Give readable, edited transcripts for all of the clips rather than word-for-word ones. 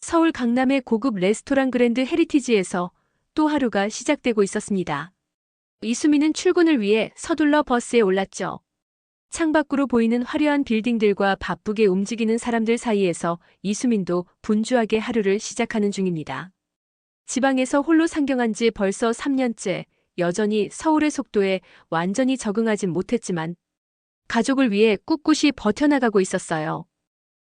서울 강남의 고급 레스토랑 그랜드 헤리티지에서 또 하루가 시작되고 있었습니다. 이수민은 출근을 위해 서둘러 버스에 올랐죠. 창밖으로 보이는 화려한 빌딩들과 바쁘게 움직이는 사람들 사이에서 이수민도 분주하게 하루를 시작하는 중입니다. 지방에서 홀로 상경한 지 벌써 3년째, 여전히 서울의 속도에 완전히 적응하진 못했지만 가족을 위해 꿋꿋이 버텨나가고 있었어요.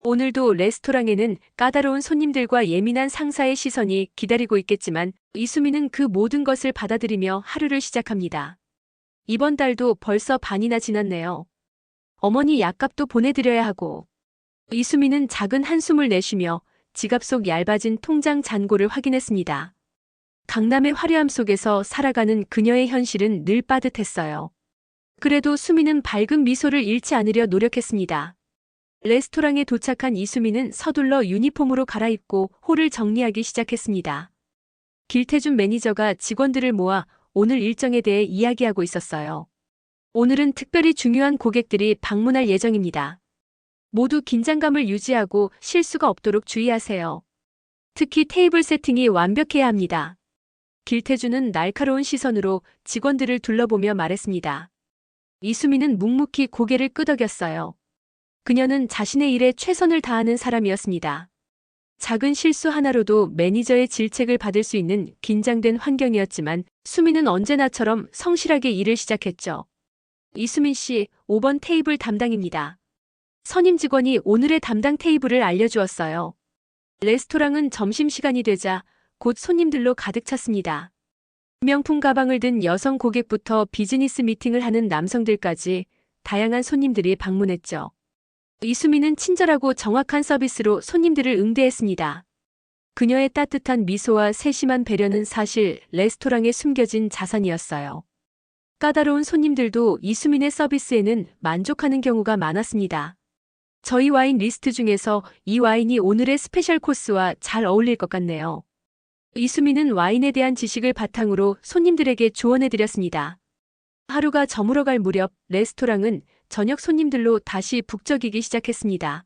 오늘도 레스토랑에는 까다로운 손님들과 예민한 상사의 시선이 기다리고 있겠지만 이수민은 그 모든 것을 받아들이며 하루를 시작합니다. 이번 달도 벌써 반이나 지났네요. 어머니 약값도 보내드려야 하고. 이수민은 작은 한숨을 내쉬며 지갑 속 얇아진 통장 잔고를 확인했습니다. 강남의 화려함 속에서 살아가는 그녀의 현실은 늘 빠듯했어요. 그래도 수민은 밝은 미소를 잃지 않으려 노력했습니다. 레스토랑에 도착한 이수민은 서둘러 유니폼으로 갈아입고 홀을 정리하기 시작했습니다. 길태준 매니저가 직원들을 모아 오늘 일정에 대해 이야기하고 있었어요. 오늘은 특별히 중요한 고객들이 방문할 예정입니다. 모두 긴장감을 유지하고 실수가 없도록 주의하세요. 특히 테이블 세팅이 완벽해야 합니다. 길태준은 날카로운 시선으로 직원들을 둘러보며 말했습니다. 이수민은 묵묵히 고개를 끄덕였어요. 그녀는 자신의 일에 최선을 다하는 사람이었습니다. 작은 실수 하나로도 매니저의 질책을 받을 수 있는 긴장된 환경이었지만 수민은 언제나처럼 성실하게 일을 시작했죠. 이수민 씨, 5번 테이블 담당입니다. 선임 직원이 오늘의 담당 테이블을 알려주었어요. 레스토랑은 점심시간이 되자 곧 손님들로 가득 찼습니다. 명품 가방을 든 여성 고객부터 비즈니스 미팅을 하는 남성들까지 다양한 손님들이 방문했죠. 이수민은 친절하고 정확한 서비스로 손님들을 응대했습니다. 그녀의 따뜻한 미소와 세심한 배려는 사실 레스토랑에 숨겨진 자산이었어요. 까다로운 손님들도 이수민의 서비스에는 만족하는 경우가 많았습니다. 저희 와인 리스트 중에서 이 와인이 오늘의 스페셜 코스와 잘 어울릴 것 같네요. 이수민은 와인에 대한 지식을 바탕으로 손님들에게 조언해드렸습니다. 하루가 저물어갈 무렵 레스토랑은 저녁 손님들로 다시 북적이기 시작했습니다.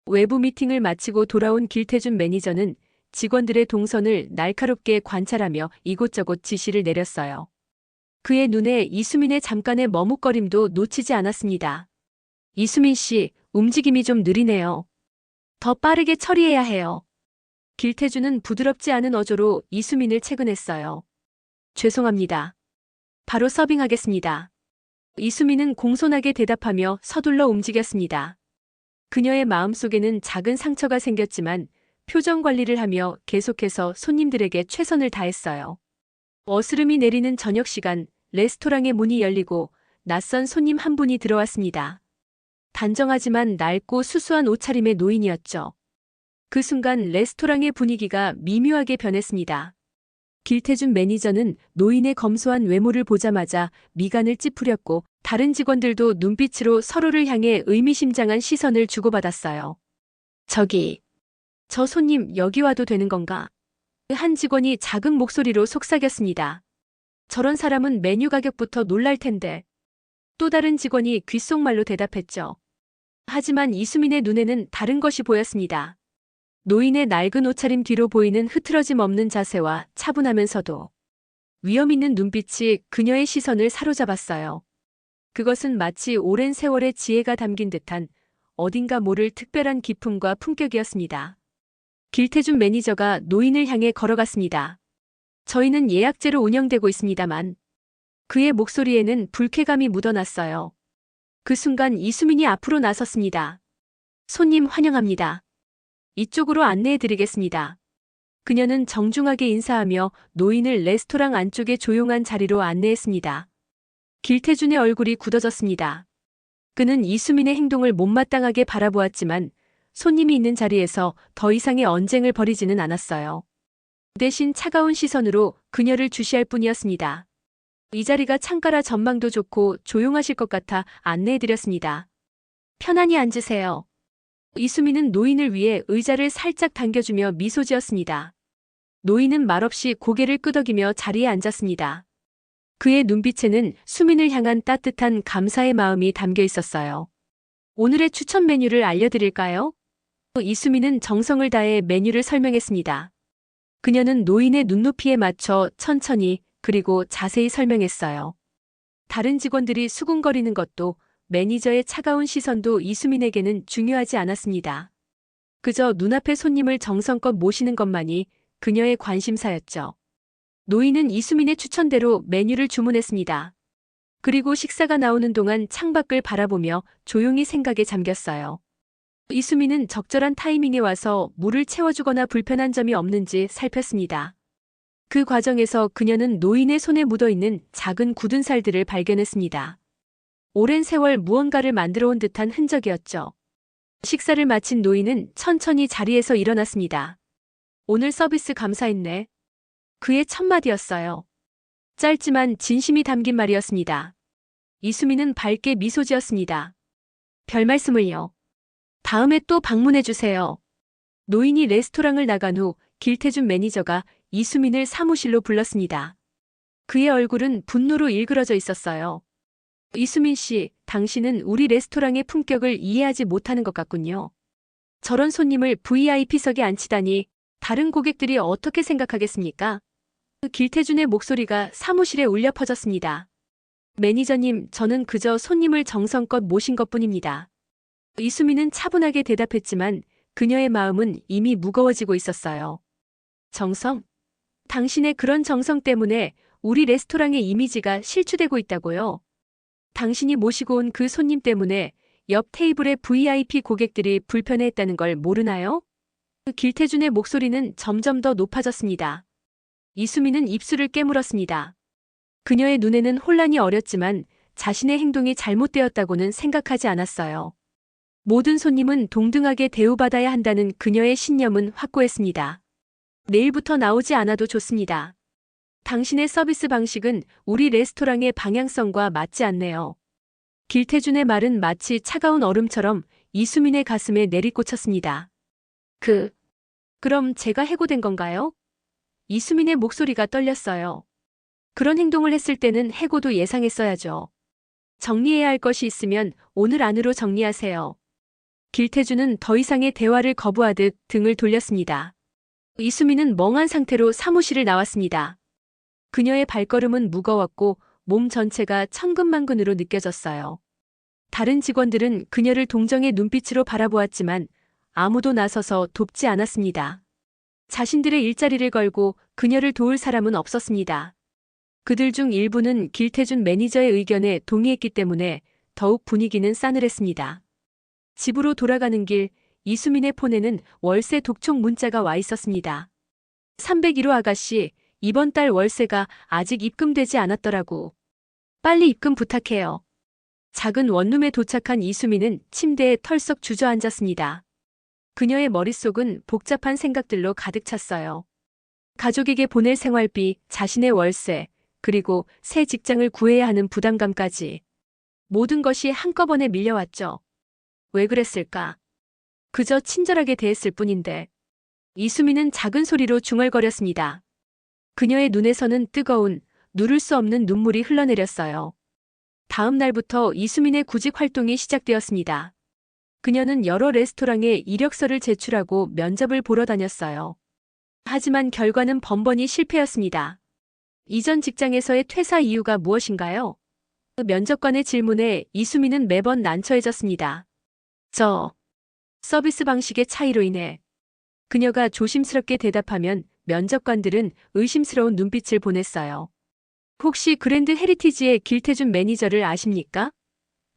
외부 미팅을 마치고 돌아온 길태준 매니저는 직원들의 동선을 날카롭게 관찰하며 이곳저곳 지시를 내렸어요. 그의 눈에 이수민의 잠깐의 머뭇거림도 놓치지 않았습니다. 이수민 씨, 움직임이 좀 느리네요. 더 빠르게 처리해야 해요. 길태준은 부드럽지 않은 어조로 이수민을 채근했어요. 죄송합니다. 바로 서빙하겠습니다. 이수민은 공손하게 대답하며 서둘러 움직였습니다. 그녀의 마음속에는 작은 상처가 생겼지만 표정 관리를 하며 계속해서 손님들에게 최선을 다했어요. 어스름이 내리는 저녁 시간, 레스토랑의 문이 열리고 낯선 손님 한 분이 들어왔습니다. 단정하지만 낡고 수수한 옷차림의 노인이었죠. 그 순간 레스토랑의 분위기가 미묘하게 변했습니다. 길태준 매니저는 노인의 검소한 외모를 보자마자 미간을 찌푸렸고 다른 직원들도 눈빛으로 서로를 향해 의미심장한 시선을 주고받았어요. 저 손님 여기 와도 되는 건가? 한 직원이 작은 목소리로 속삭였습니다. 저런 사람은 메뉴 가격부터 놀랄 텐데. 또 다른 직원이 귓속말로 대답했죠. 하지만 이수민의 눈에는 다른 것이 보였습니다. 노인의 낡은 옷차림 뒤로 보이는 흐트러짐 없는 자세와 차분하면서도 위험 있는 눈빛이 그녀의 시선을 사로잡았어요. 그것은 마치 오랜 세월의 지혜가 담긴 듯한 어딘가 모를 특별한 기품과 품격이었습니다. 길태준 매니저가 노인을 향해 걸어갔습니다. 저희는 예약제로 운영되고 있습니다만. 그의 목소리에는 불쾌감이 묻어났어요. 그 순간 이수민이 앞으로 나섰습니다. 손님 환영합니다. 이쪽으로 안내해드리겠습니다. 그녀는 정중하게 인사하며 노인을 레스토랑 안쪽의 조용한 자리로 안내했습니다. 길태준의 얼굴이 굳어졌습니다. 그는 이수민의 행동을 못마땅하게 바라보았지만 손님이 있는 자리에서 더 이상의 언쟁을 벌이지는 않았어요. 대신 차가운 시선으로 그녀를 주시할 뿐이었습니다. 이 자리가 창가라 전망도 좋고 조용하실 것 같아 안내해드렸습니다. 편안히 앉으세요. 이수민은 노인을 위해 의자를 살짝 당겨주며 미소 지었습니다. 노인은 말없이 고개를 끄덕이며 자리에 앉았습니다. 그의 눈빛에는 수민을 향한 따뜻한 감사의 마음이 담겨 있었어요. 오늘의 추천 메뉴를 알려드릴까요? 이수민은 정성을 다해 메뉴를 설명했습니다. 그녀는 노인의 눈높이에 맞춰 천천히 그리고 자세히 설명했어요. 다른 직원들이 수군거리는 것도 매니저의 차가운 시선도 이수민에게는 중요하지 않았습니다. 그저 눈앞의 손님을 정성껏 모시는 것만이 그녀의 관심사였죠. 노인은 이수민의 추천대로 메뉴를 주문했습니다. 그리고 식사가 나오는 동안 창밖을 바라보며 조용히 생각에 잠겼어요. 이수민은 적절한 타이밍에 와서 물을 채워주거나 불편한 점이 없는지 살폈습니다. 그 과정에서 그녀는 노인의 손에 묻어있는 작은 굳은 살들을 발견했습니다. 오랜 세월 무언가를 만들어 온 듯한 흔적이었죠. 식사를 마친 노인은 천천히 자리에서 일어났습니다. 오늘 서비스 감사했네. 그의 첫 마디였어요. 짧지만 진심이 담긴 말이었습니다. 이수민은 밝게 미소 지었습니다. 별 말씀을요. 다음에 또 방문해주세요. 노인이 레스토랑을 나간 후 길태준 매니저가 이수민을 사무실로 불렀습니다. 그의 얼굴은 분노로 일그러져 있었어요. 이수민 씨, 당신은 우리 레스토랑의 품격을 이해하지 못하는 것 같군요. 저런 손님을 VIP석에 앉히다니 다른 고객들이 어떻게 생각하겠습니까? 길태준의 목소리가 사무실에 울려 퍼졌습니다. 매니저님, 저는 그저 손님을 정성껏 모신 것뿐입니다. 이수민은 차분하게 대답했지만 그녀의 마음은 이미 무거워지고 있었어요. 정성? 당신의 그런 정성 때문에 우리 레스토랑의 이미지가 실추되고 있다고요. 당신이 모시고 온 그 손님 때문에 옆 테이블의 VIP 고객들이 불편해했다는 걸 모르나요? 길태준의 목소리는 점점 더 높아졌습니다. 이수민은 입술을 깨물었습니다. 그녀의 눈에는 혼란이 어렸지만 자신의 행동이 잘못되었다고는 생각하지 않았어요. 모든 손님은 동등하게 대우받아야 한다는 그녀의 신념은 확고했습니다. 내일부터 나오지 않아도 좋습니다. 당신의 서비스 방식은 우리 레스토랑의 방향성과 맞지 않네요. 길태준의 말은 마치 차가운 얼음처럼 이수민의 가슴에 내리꽂혔습니다. 그럼 제가 해고된 건가요? 이수민의 목소리가 떨렸어요. 그런 행동을 했을 때는 해고도 예상했어야죠. 정리해야 할 것이 있으면 오늘 안으로 정리하세요. 길태준은 더 이상의 대화를 거부하듯 등을 돌렸습니다. 이수민은 멍한 상태로 사무실을 나왔습니다. 그녀의 발걸음은 무거웠고 몸 전체가 천근만근으로 느껴졌어요. 다른 직원들은 그녀를 동정의 눈빛으로 바라보았지만 아무도 나서서 돕지 않았습니다. 자신들의 일자리를 걸고 그녀를 도울 사람은 없었습니다. 그들 중 일부는 길태준 매니저의 의견에 동의했기 때문에 더욱 분위기는 싸늘했습니다. 집으로 돌아가는 길, 이수민의 폰에는 월세 독촉 문자가 와 있었습니다. 301호 아가씨, 이번 달 월세가 아직 입금되지 않았더라고. 빨리 입금 부탁해요. 작은 원룸에 도착한 이수민은 침대에 털썩 주저앉았습니다. 그녀의 머릿속은 복잡한 생각들로 가득 찼어요. 가족에게 보낼 생활비, 자신의 월세, 그리고 새 직장을 구해야 하는 부담감까지. 모든 것이 한꺼번에 밀려왔죠. 왜 그랬을까? 그저 친절하게 대했을 뿐인데. 이수민은 작은 소리로 중얼거렸습니다. 그녀의 눈에서는 뜨거운, 누를 수 없는 눈물이 흘러내렸어요. 다음 날부터 이수민의 구직 활동이 시작되었습니다. 그녀는 여러 레스토랑에 이력서를 제출하고 면접을 보러 다녔어요. 하지만 결과는 번번이 실패였습니다. 이전 직장에서의 퇴사 이유가 무엇인가요? 그 면접관의 질문에 이수민은 매번 난처해졌습니다. 서비스 방식의 차이로 인해. 그녀가 조심스럽게 대답하면 면접관들은 의심스러운 눈빛을 보냈어요. 혹시 그랜드 헤리티지의 길태준 매니저를 아십니까?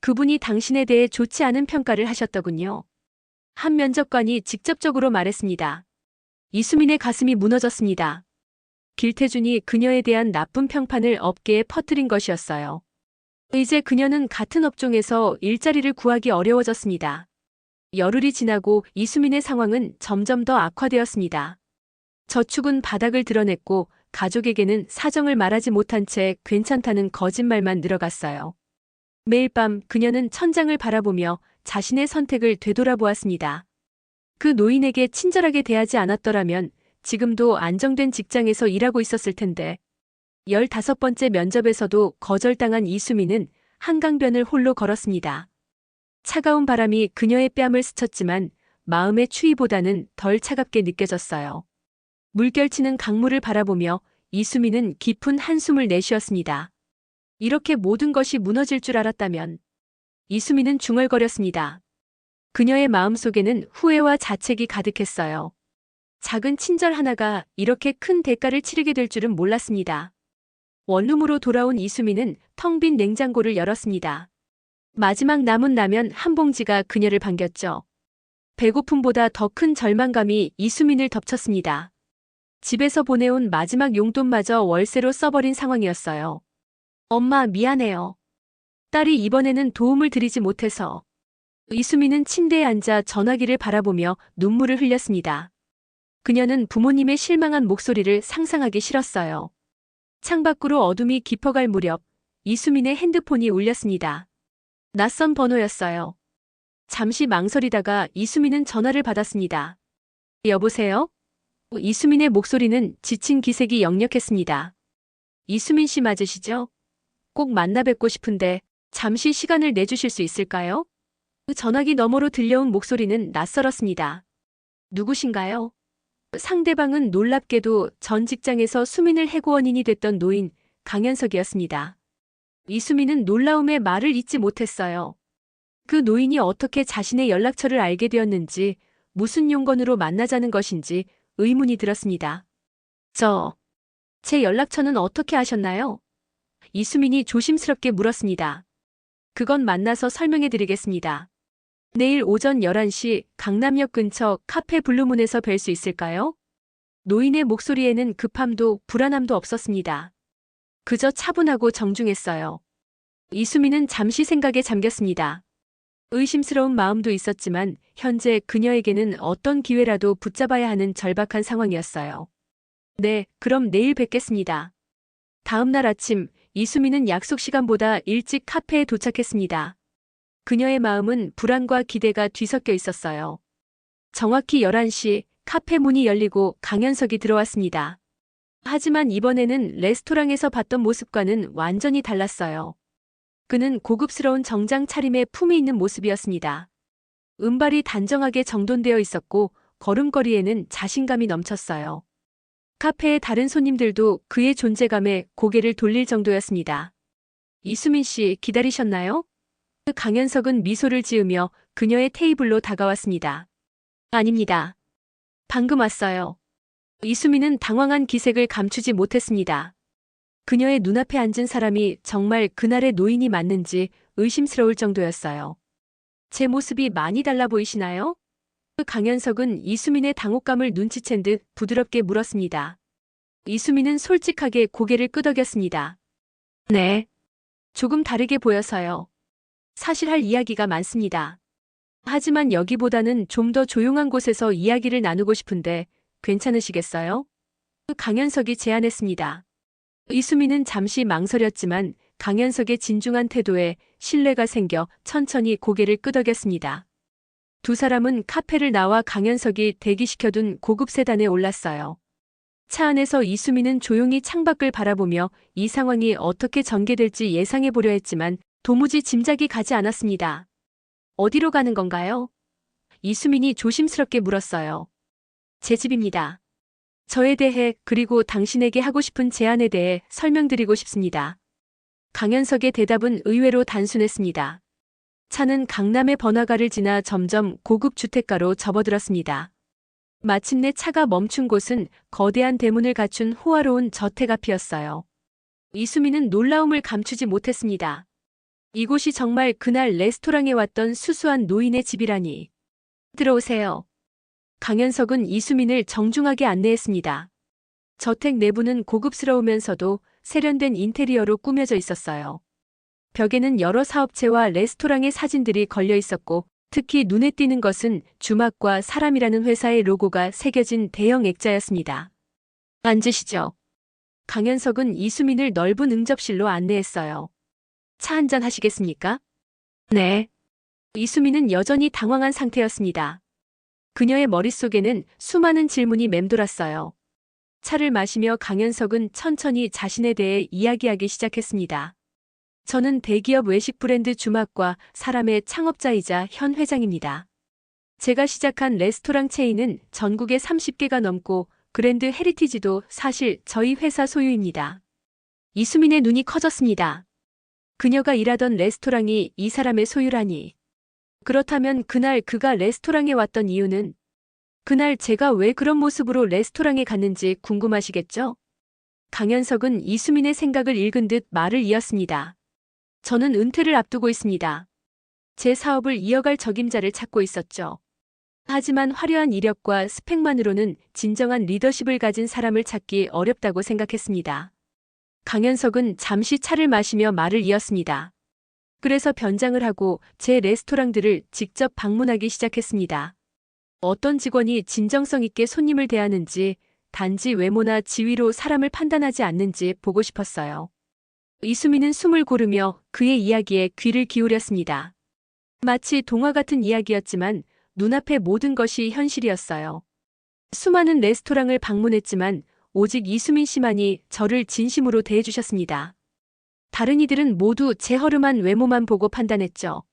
그분이 당신에 대해 좋지 않은 평가를 하셨더군요. 한 면접관이 직접적으로 말했습니다. 이수민의 가슴이 무너졌습니다. 길태준이 그녀에 대한 나쁜 평판을 업계에 퍼뜨린 것이었어요. 이제 그녀는 같은 업종에서 일자리를 구하기 어려워졌습니다. 열흘이 지나고 이수민의 상황은 점점 더 악화되었습니다. 저축은 바닥을 드러냈고 가족에게는 사정을 말하지 못한 채 괜찮다는 거짓말만 늘어갔어요. 매일 밤 그녀는 천장을 바라보며 자신의 선택을 되돌아보았습니다. 그 노인에게 친절하게 대하지 않았더라면 지금도 안정된 직장에서 일하고 있었을 텐데. 15번째 면접에서도 거절당한 이수민은 한강변을 홀로 걸었습니다. 차가운 바람이 그녀의 뺨을 스쳤지만 마음의 추위보다는 덜 차갑게 느껴졌어요. 물결치는 강물을 바라보며 이수민은 깊은 한숨을 내쉬었습니다. 이렇게 모든 것이 무너질 줄 알았다면. 이수민은 중얼거렸습니다. 그녀의 마음속에는 후회와 자책이 가득했어요. 작은 친절 하나가 이렇게 큰 대가를 치르게 될 줄은 몰랐습니다. 원룸으로 돌아온 이수민은 텅 빈 냉장고를 열었습니다. 마지막 남은 라면 한 봉지가 그녀를 반겼죠. 배고픔보다 더 큰 절망감이 이수민을 덮쳤습니다. 집에서 보내온 마지막 용돈마저 월세로 써버린 상황이었어요. 엄마, 미안해요. 딸이 이번에는 도움을 드리지 못해서. 이수민은 침대에 앉아 전화기를 바라보며 눈물을 흘렸습니다. 그녀는 부모님의 실망한 목소리를 상상하기 싫었어요. 창밖으로 어둠이 깊어갈 무렵 이수민의 핸드폰이 울렸습니다. 낯선 번호였어요. 잠시 망설이다가 이수민은 전화를 받았습니다. 여보세요? 이수민의 목소리는 지친 기색이 역력했습니다. 이수민 씨 맞으시죠? 꼭 만나 뵙고 싶은데 잠시 시간을 내주실 수 있을까요? 전화기 너머로 들려온 목소리는 낯설었습니다. 누구신가요? 상대방은 놀랍게도 전 직장에서 수민을 해고 원인이 됐던 노인 강현석이었습니다. 이수민은 놀라움에 말을 잇지 못했어요. 그 노인이 어떻게 자신의 연락처를 알게 되었는지, 무슨 용건으로 만나자는 것인지 의문이 들었습니다. 제 연락처는 어떻게 아셨나요? 이수민이 조심스럽게 물었습니다. 그건 만나서 설명해 드리겠습니다. 내일 오전 11시 강남역 근처 카페 블루문에서 뵐 수 있을까요? 노인의 목소리에는 급함도 불안함도 없었습니다. 그저 차분하고 정중했어요. 이수민은 잠시 생각에 잠겼습니다. 의심스러운 마음도 있었지만 현재 그녀에게는 어떤 기회라도 붙잡아야 하는 절박한 상황이었어요. 네, 그럼 내일 뵙겠습니다. 다음 날 아침 이수민은 약속 시간보다 일찍 카페에 도착했습니다. 그녀의 마음은 불안과 기대가 뒤섞여 있었어요. 정확히 11시 카페 문이 열리고 강현석이 들어왔습니다. 하지만 이번에는 레스토랑에서 봤던 모습과는 완전히 달랐어요. 그는 고급스러운 정장 차림에 품이 있는 모습이었습니다. 은발이 단정하게 정돈되어 있었고 걸음걸이에는 자신감이 넘쳤어요. 카페의 다른 손님들도 그의 존재감에 고개를 돌릴 정도였습니다. 이수민 씨 기다리셨나요? 강현석은 미소를 지으며 그녀의 테이블로 다가왔습니다. 아닙니다. 방금 왔어요. 이수민은 당황한 기색을 감추지 못했습니다. 그녀의 눈앞에 앉은 사람이 정말 그날의 노인이 맞는지 의심스러울 정도였어요. 제 모습이 많이 달라 보이시나요? 강현석은 이수민의 당혹감을 눈치챈 듯 부드럽게 물었습니다. 이수민은 솔직하게 고개를 끄덕였습니다. 네. 조금 다르게 보여서요. 사실 할 이야기가 많습니다. 하지만 여기보다는 좀 더 조용한 곳에서 이야기를 나누고 싶은데 괜찮으시겠어요? 강현석이 제안했습니다. 이수민은 잠시 망설였지만 강현석의 진중한 태도에 신뢰가 생겨 천천히 고개를 끄덕였습니다. 두 사람은 카페를 나와 강현석이 대기시켜둔 고급 세단에 올랐어요. 차 안에서 이수민은 조용히 창밖을 바라보며 이 상황이 어떻게 전개될지 예상해보려 했지만 도무지 짐작이 가지 않았습니다. 어디로 가는 건가요? 이수민이 조심스럽게 물었어요. 제 집입니다. 저에 대해 그리고 당신에게 하고 싶은 제안에 대해 설명드리고 싶습니다. 강현석의 대답은 의외로 단순했습니다. 차는 강남의 번화가를 지나 점점 고급 주택가로 접어들었습니다. 마침내 차가 멈춘 곳은 거대한 대문을 갖춘 호화로운 저택 앞이었어요. 이수민은 놀라움을 감추지 못했습니다. 이곳이 정말 그날 레스토랑에 왔던 수수한 노인의 집이라니. 들어오세요. 강현석은 이수민을 정중하게 안내했습니다. 저택 내부는 고급스러우면서도 세련된 인테리어로 꾸며져 있었어요. 벽에는 여러 사업체와 레스토랑의 사진들이 걸려 있었고 특히 눈에 띄는 것은 주막과 사람이라는 회사의 로고가 새겨진 대형 액자였습니다. 앉으시죠. 강현석은 이수민을 넓은 응접실로 안내했어요. 차 한잔 하시겠습니까? 네. 이수민은 여전히 당황한 상태였습니다. 그녀의 머릿속에는 수많은 질문이 맴돌았어요. 차를 마시며 강현석은 천천히 자신에 대해 이야기하기 시작했습니다. 저는 대기업 외식 브랜드 주막과 사람의 창업자이자 현 회장입니다. 제가 시작한 레스토랑 체인은 전국에 30개가 넘고 그랜드 헤리티지도 사실 저희 회사 소유입니다. 이수민의 눈이 커졌습니다. 그녀가 일하던 레스토랑이 이 사람의 소유라니. 그렇다면 그날 그가 레스토랑에 왔던 이유는? 그날 제가 왜 그런 모습으로 레스토랑에 갔는지 궁금하시겠죠? 강현석은 이수민의 생각을 읽은 듯 말을 이었습니다. 저는 은퇴를 앞두고 있습니다. 제 사업을 이어갈 적임자를 찾고 있었죠. 하지만 화려한 이력과 스펙만으로는 진정한 리더십을 가진 사람을 찾기 어렵다고 생각했습니다. 강현석은 잠시 차를 마시며 말을 이었습니다. 그래서 변장을 하고 제 레스토랑들을 직접 방문하기 시작했습니다. 어떤 직원이 진정성 있게 손님을 대하는지, 단지 외모나 지위로 사람을 판단하지 않는지 보고 싶었어요. 이수민은 숨을 고르며 그의 이야기에 귀를 기울였습니다. 마치 동화 같은 이야기였지만 눈앞의 모든 것이 현실이었어요. 수많은 레스토랑을 방문했지만 오직 이수민 씨만이 저를 진심으로 대해주셨습니다. 다른 이들은 모두 제 허름한 외모만 보고 판단했죠.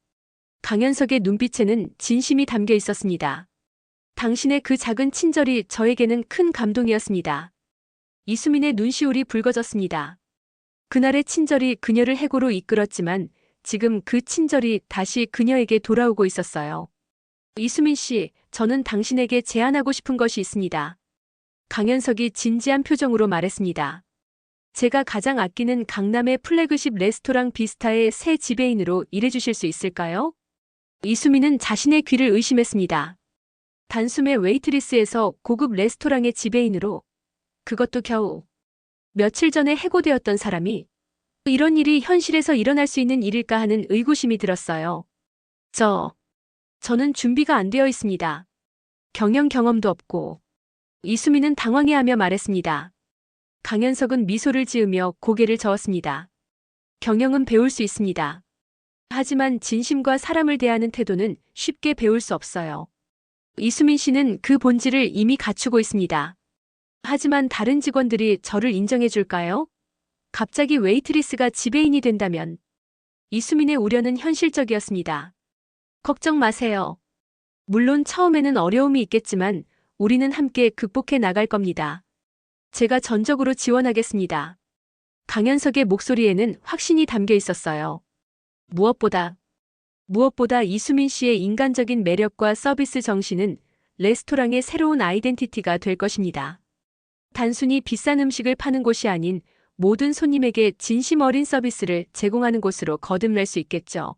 강현석의 눈빛에는 진심이 담겨 있었습니다. 당신의 그 작은 친절이 저에게는 큰 감동이었습니다. 이수민의 눈시울이 붉어졌습니다. 그날의 친절이 그녀를 해고로 이끌었지만 지금 그 친절이 다시 그녀에게 돌아오고 있었어요. 이수민 씨, 저는 당신에게 제안하고 싶은 것이 있습니다. 강현석이 진지한 표정으로 말했습니다. 제가 가장 아끼는 강남의 플래그십 레스토랑 비스타의 새 지배인으로 일해주실 수 있을까요? 이수민은 자신의 귀를 의심했습니다. 단숨에 웨이트리스에서 고급 레스토랑의 지배인으로, 그것도 겨우 며칠 전에 해고되었던 사람이 이런 일이 현실에서 일어날 수 있는 일일까 하는 의구심이 들었어요. 저는 준비가 안 되어 있습니다. 경영 경험도 없고. 이수민은 당황해하며 말했습니다. 강현석은 미소를 지으며 고개를 저었습니다. 경영은 배울 수 있습니다. 하지만 진심과 사람을 대하는 태도는 쉽게 배울 수 없어요. 이수민 씨는 그 본질을 이미 갖추고 있습니다. 하지만 다른 직원들이 저를 인정해 줄까요? 갑자기 웨이트리스가 지배인이 된다면. 이수민의 우려는 현실적이었습니다. 걱정 마세요. 물론 처음에는 어려움이 있겠지만 우리는 함께 극복해 나갈 겁니다. 제가 전적으로 지원하겠습니다. 강현석의 목소리에는 확신이 담겨 있었어요. 무엇보다 이수민 씨의 인간적인 매력과 서비스 정신은 레스토랑의 새로운 아이덴티티가 될 것입니다. 단순히 비싼 음식을 파는 곳이 아닌 모든 손님에게 진심 어린 서비스를 제공하는 곳으로 거듭날 수 있겠죠.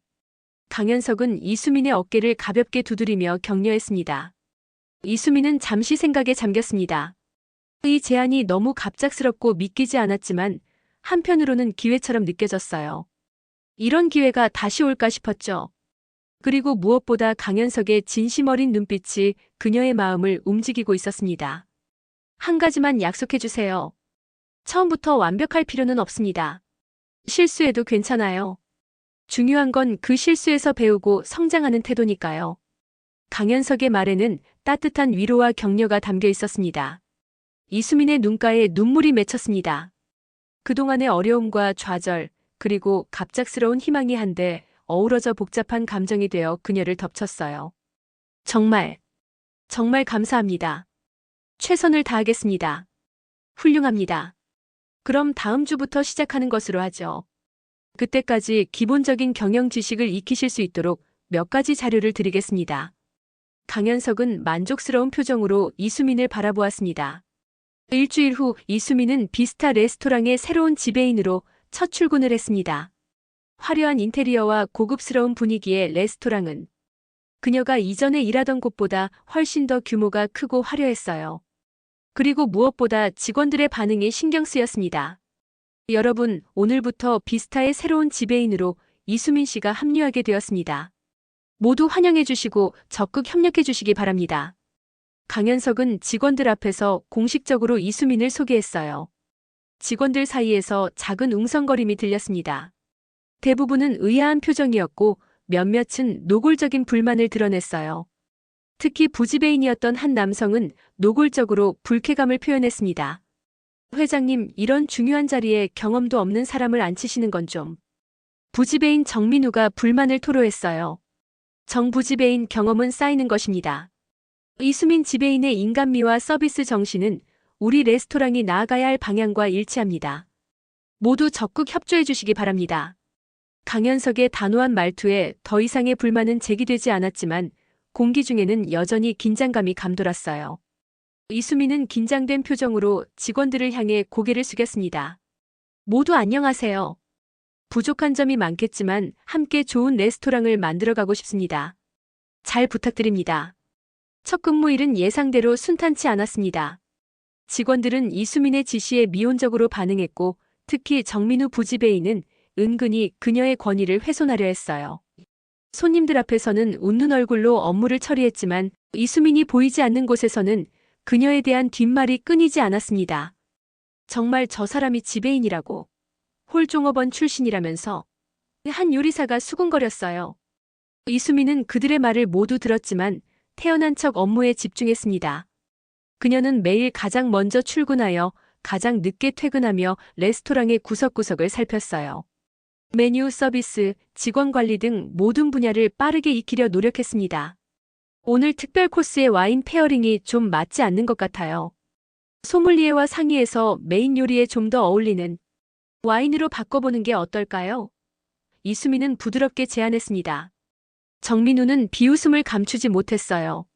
강현석은 이수민의 어깨를 가볍게 두드리며 격려했습니다. 이수민은 잠시 생각에 잠겼습니다. 이 제안이 너무 갑작스럽고 믿기지 않았지만 한편으로는 기회처럼 느껴졌어요. 이런 기회가 다시 올까 싶었죠. 그리고 무엇보다 강현석의 진심 어린 눈빛이 그녀의 마음을 움직이고 있었습니다. 한 가지만 약속해 주세요. 처음부터 완벽할 필요는 없습니다. 실수해도 괜찮아요. 중요한 건 그 실수에서 배우고 성장하는 태도니까요. 강현석의 말에는 따뜻한 위로와 격려가 담겨 있었습니다. 이수민의 눈가에 눈물이 맺혔습니다. 그동안의 어려움과 좌절, 그리고 갑작스러운 희망이 한데 어우러져 복잡한 감정이 되어 그녀를 덮쳤어요. 정말 감사합니다. 최선을 다하겠습니다. 훌륭합니다. 그럼 다음 주부터 시작하는 것으로 하죠. 그때까지 기본적인 경영 지식을 익히실 수 있도록 몇 가지 자료를 드리겠습니다. 강현석은 만족스러운 표정으로 이수민을 바라보았습니다. 일주일 후 이수민은 비스타 레스토랑의 새로운 지배인으로 첫 출근을 했습니다. 화려한 인테리어와 고급스러운 분위기의 레스토랑은 그녀가 이전에 일하던 곳보다 훨씬 더 규모가 크고 화려했어요. 그리고 무엇보다 직원들의 반응이 신경 쓰였습니다. 여러분, 오늘부터 비스타의 새로운 지배인으로 이수민 씨가 합류하게 되었습니다. 모두 환영해 주시고 적극 협력해 주시기 바랍니다. 강현석은 직원들 앞에서 공식적으로 이수민을 소개했어요. 직원들 사이에서 작은 웅성거림이 들렸습니다. 대부분은 의아한 표정이었고 몇몇은 노골적인 불만을 드러냈어요. 특히 부지배인이었던 한 남성은 노골적으로 불쾌감을 표현했습니다. 회장님, 이런 중요한 자리에 경험도 없는 사람을 앉히시는 건 좀. 부지배인 정민우가 불만을 토로했어요. 정부지배인 경험은 쌓이는 것입니다. 이수민 지배인의 인간미와 서비스 정신은 우리 레스토랑이 나아가야 할 방향과 일치합니다. 모두 적극 협조해 주시기 바랍니다. 강현석의 단호한 말투에 더 이상의 불만은 제기되지 않았지만 공기 중에는 여전히 긴장감이 감돌았어요. 이수민은 긴장된 표정으로 직원들을 향해 고개를 숙였습니다. 모두 안녕하세요. 부족한 점이 많겠지만 함께 좋은 레스토랑을 만들어가고 싶습니다. 잘 부탁드립니다. 첫 근무일은 예상대로 순탄치 않았습니다. 직원들은 이수민의 지시에 미온적으로 반응했고 특히 정민우 부지배인은 은근히 그녀의 권위를 훼손하려 했어요. 손님들 앞에서는 웃는 얼굴로 업무를 처리했지만 이수민이 보이지 않는 곳에서는 그녀에 대한 뒷말이 끊이지 않았습니다. 정말 저 사람이 지배인이라고. 홀종업원 출신이라면서. 한 요리사가 수군거렸어요. 이수민은 그들의 말을 모두 들었지만 태연한 척 업무에 집중했습니다. 그녀는 매일 가장 먼저 출근하여 가장 늦게 퇴근하며 레스토랑의 구석구석을 살폈어요. 메뉴, 서비스, 직원 관리 등 모든 분야를 빠르게 익히려 노력했습니다. 오늘 특별 코스의 와인 페어링이 좀 맞지 않는 것 같아요. 소믈리에와 상의해서 메인 요리에 좀 더 어울리는 와인으로 바꿔보는 게 어떨까요? 이수민은 부드럽게 제안했습니다. 정민우는 비웃음을 감추지 못했어요.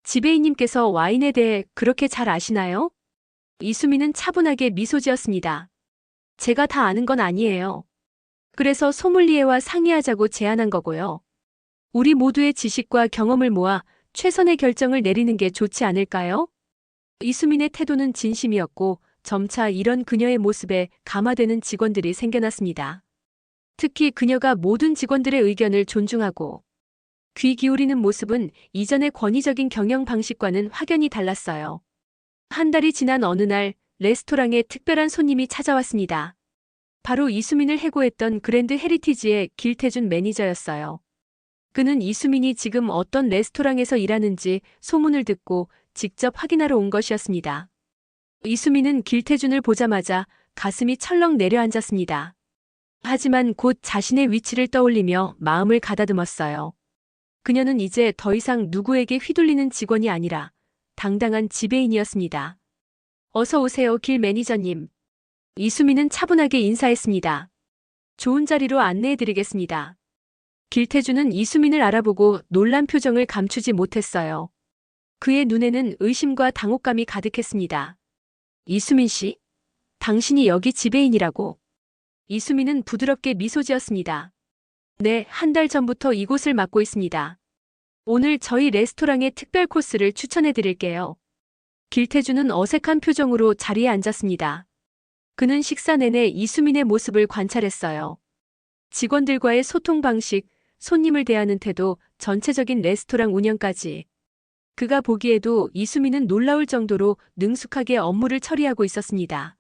지배인님께서 와인에 대해 그렇게 잘 아시나요? 이수민은 차분하게 미소 지었습니다. 제가 다 아는 건 아니에요. 그래서 소믈리에와 상의하자고 제안한 거고요. 우리 모두의 지식과 경험을 모아 최선의 결정을 내리는 게 좋지 않을까요? 이수민의 태도는 진심이었고 점차 이런 그녀의 모습에 감화되는 직원들이 생겨났습니다. 특히 그녀가 모든 직원들의 의견을 존중하고 귀 기울이는 모습은 이전의 권위적인 경영 방식과는 확연히 달랐어요. 한 달이 지난 어느 날 레스토랑에 특별한 손님이 찾아왔습니다. 바로 이수민을 해고했던 그랜드 헤리티지의 길태준 매니저였어요. 그는 이수민이 지금 어떤 레스토랑에서 일하는지 소문을 듣고 직접 확인하러 온 것이었습니다. 이수민은 길태준을 보자마자 가슴이 철렁 내려앉았습니다. 하지만 곧 자신의 위치를 떠올리며 마음을 가다듬었어요. 그녀는 이제 더 이상 누구에게 휘둘리는 직원이 아니라 당당한 지배인이었습니다. 어서 오세요, 길 매니저님. 이수민은 차분하게 인사했습니다. 좋은 자리로 안내해드리겠습니다. 길태준은 이수민을 알아보고 놀란 표정을 감추지 못했어요. 그의 눈에는 의심과 당혹감이 가득했습니다. 이수민 씨? 당신이 여기 지배인이라고. 이수민은 부드럽게 미소 지었습니다. 네, 한 달 전부터 이곳을 맡고 있습니다. 오늘 저희 레스토랑의 특별 코스를 추천해 드릴게요. 길태준은 어색한 표정으로 자리에 앉았습니다. 그는 식사 내내 이수민의 모습을 관찰했어요. 직원들과의 소통 방식, 손님을 대하는 태도, 전체적인 레스토랑 운영까지. 그가 보기에도 이수민은 놀라울 정도로 능숙하게 업무를 처리하고 있었습니다.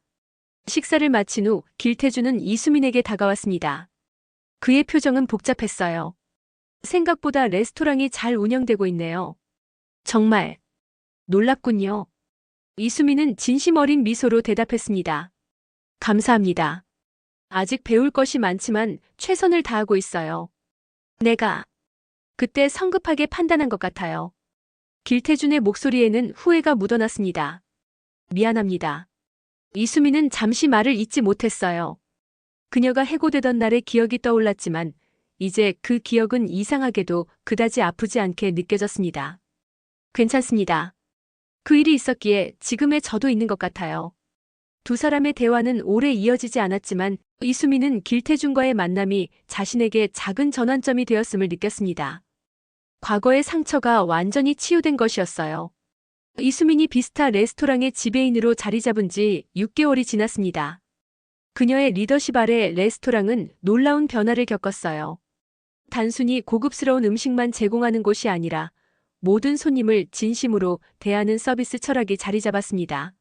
식사를 마친 후 길태준은 이수민에게 다가왔습니다. 그의 표정은 복잡했어요. 생각보다 레스토랑이 잘 운영되고 있네요. 정말 놀랍군요. 이수민은 진심 어린 미소로 대답했습니다. 감사합니다. 아직 배울 것이 많지만 최선을 다하고 있어요. 내가 그때 성급하게 판단한 것 같아요. 길태준의 목소리에는 후회가 묻어났습니다. 미안합니다. 이수민은 잠시 말을 잇지 못했어요. 그녀가 해고되던 날의 기억이 떠올랐지만 이제 그 기억은 이상하게도 그다지 아프지 않게 느껴졌습니다. 괜찮습니다. 그 일이 있었기에 지금의 저도 있는 것 같아요. 두 사람의 대화는 오래 이어지지 않았지만 이수민은 길태준과의 만남이 자신에게 작은 전환점이 되었음을 느꼈습니다. 과거의 상처가 완전히 치유된 것이었어요. 이수민이 비스타 레스토랑의 지배인으로 자리 잡은 지 6개월이 지났습니다. 그녀의 리더십 아래 레스토랑은 놀라운 변화를 겪었어요. 단순히 고급스러운 음식만 제공하는 곳이 아니라 모든 손님을 진심으로 대하는 서비스 철학이 자리 잡았습니다.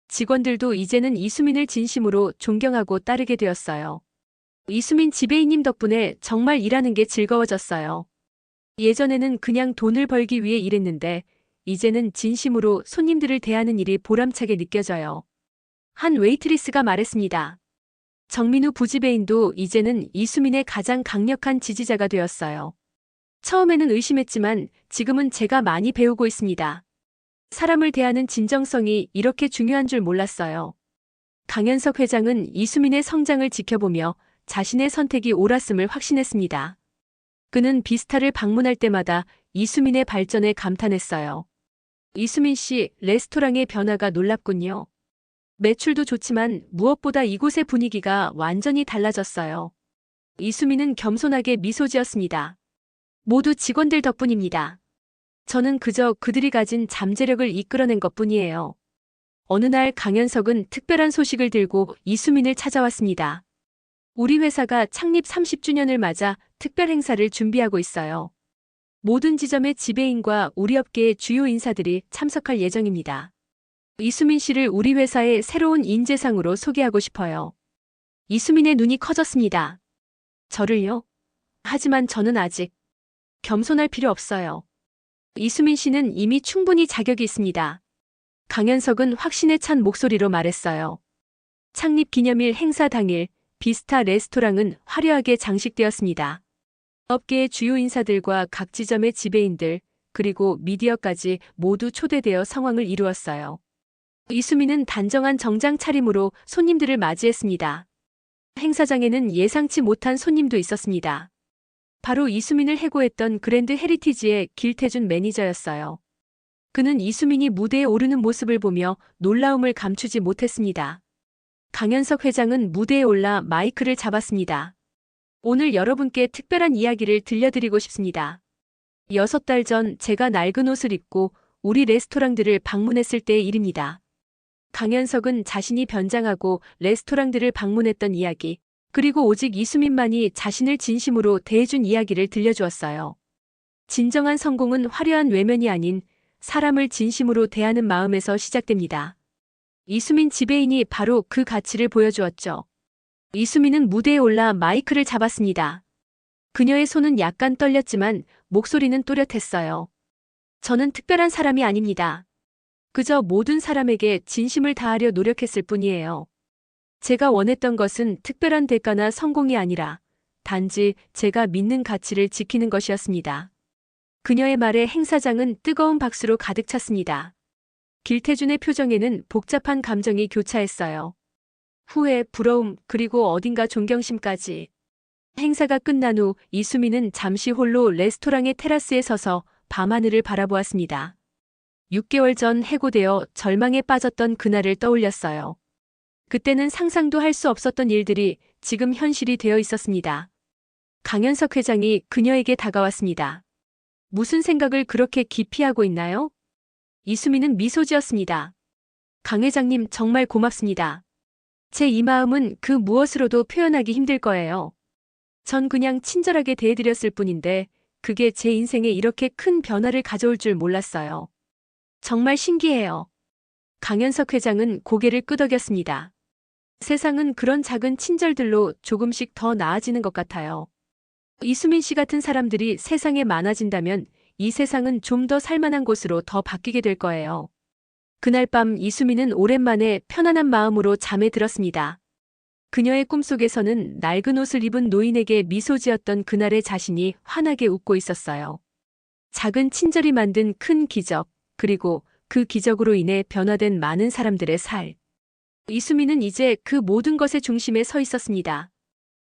직원들도 이제는 이수민을 진심으로 존경하고 따르게 되었어요. 이수민 지배인님 덕분에 정말 일하는 게 즐거워졌어요. 예전에는 그냥 돈을 벌기 위해 일했는데 이제는 진심으로 손님들을 대하는 일이 보람차게 느껴져요. 한 웨이트리스가 말했습니다. 정민우 부지배인도 이제는 이수민의 가장 강력한 지지자가 되었어요. 처음에는 의심했지만 지금은 제가 많이 배우고 있습니다. 사람을 대하는 진정성이 이렇게 중요한 줄 몰랐어요. 강현석 회장은 이수민의 성장을 지켜보며 자신의 선택이 옳았음을 확신했습니다. 그는 비스타를 방문할 때마다 이수민의 발전에 감탄했어요. 이수민 씨, 레스토랑의 변화가 놀랍군요. 매출도 좋지만 무엇보다 이곳의 분위기가 완전히 달라졌어요. 이수민은 겸손하게 미소 지었습니다. 모두 직원들 덕분입니다. 저는 그저 그들이 가진 잠재력을 이끌어낸 것뿐이에요. 어느 날 강현석은 특별한 소식을 들고 이수민을 찾아왔습니다. 우리 회사가 창립 30주년을 맞아 특별 행사를 준비하고 있어요. 모든 지점의 지배인과 우리 업계의 주요 인사들이 참석할 예정입니다. 이수민 씨를 우리 회사의 새로운 인재상으로 소개하고 싶어요. 이수민의 눈이 커졌습니다. 저를요? 하지만 저는 아직 겸손할 필요 없어요. 이수민 씨는 이미 충분히 자격이 있습니다. 강현석은 확신에 찬 목소리로 말했어요. 창립 기념일 행사 당일 비스타 레스토랑은 화려하게 장식되었습니다. 업계의 주요 인사들과 각 지점의 지배인들, 그리고 미디어까지 모두 초대되어 성황을 이루었어요. 이수민은 단정한 정장 차림으로 손님들을 맞이했습니다. 행사장에는 예상치 못한 손님도 있었습니다. 바로 이수민을 해고했던 그랜드 헤리티지의 길태준 매니저였어요. 그는 이수민이 무대에 오르는 모습을 보며 놀라움을 감추지 못했습니다. 강현석 회장은 무대에 올라 마이크를 잡았습니다. 오늘 여러분께 특별한 이야기를 들려드리고 싶습니다. 6달 전 제가 낡은 옷을 입고 우리 레스토랑들을 방문했을 때의 일입니다. 강현석은 자신이 변장하고 레스토랑들을 방문했던 이야기, 그리고 오직 이수민만이 자신을 진심으로 대해준 이야기를 들려주었어요. 진정한 성공은 화려한 외면이 아닌 사람을 진심으로 대하는 마음에서 시작됩니다. 이수민 지배인이 바로 그 가치를 보여주었죠. 이수민은 무대에 올라 마이크를 잡았습니다. 그녀의 손은 약간 떨렸지만 목소리는 또렷했어요. 저는 특별한 사람이 아닙니다. 그저 모든 사람에게 진심을 다하려 노력했을 뿐이에요. 제가 원했던 것은 특별한 대가나 성공이 아니라 단지 제가 믿는 가치를 지키는 것이었습니다. 그녀의 말에 행사장은 뜨거운 박수로 가득 찼습니다. 길태준의 표정에는 복잡한 감정이 교차했어요. 후회, 부러움, 그리고 어딘가 존경심까지. 행사가 끝난 후 이수민은 잠시 홀로 레스토랑의 테라스에 서서 밤하늘을 바라보았습니다. 6개월 전 해고되어 절망에 빠졌던 그날을 떠올렸어요. 그때는 상상도 할 수 없었던 일들이 지금 현실이 되어 있었습니다. 강현석 회장이 그녀에게 다가왔습니다. 무슨 생각을 그렇게 깊이 하고 있나요? 이수민은 미소 지었습니다. 강 회장님 정말 고맙습니다. 제 이 마음은 그 무엇으로도 표현하기 힘들 거예요. 전 그냥 친절하게 대해드렸을 뿐인데 그게 제 인생에 이렇게 큰 변화를 가져올 줄 몰랐어요. 정말 신기해요. 강현석 회장은 고개를 끄덕였습니다. 세상은 그런 작은 친절들로 조금씩 더 나아지는 것 같아요. 이수민 씨 같은 사람들이 세상에 많아진다면 이 세상은 좀 더 살만한 곳으로 더 바뀌게 될 거예요. 그날 밤 이수민은 오랜만에 편안한 마음으로 잠에 들었습니다. 그녀의 꿈속에서는 낡은 옷을 입은 노인에게 미소 지었던 그날의 자신이 환하게 웃고 있었어요. 작은 친절이 만든 큰 기적, 그리고 그 기적으로 인해 변화된 많은 사람들의 살. 이수민은 이제 그 모든 것의 중심에 서 있었습니다.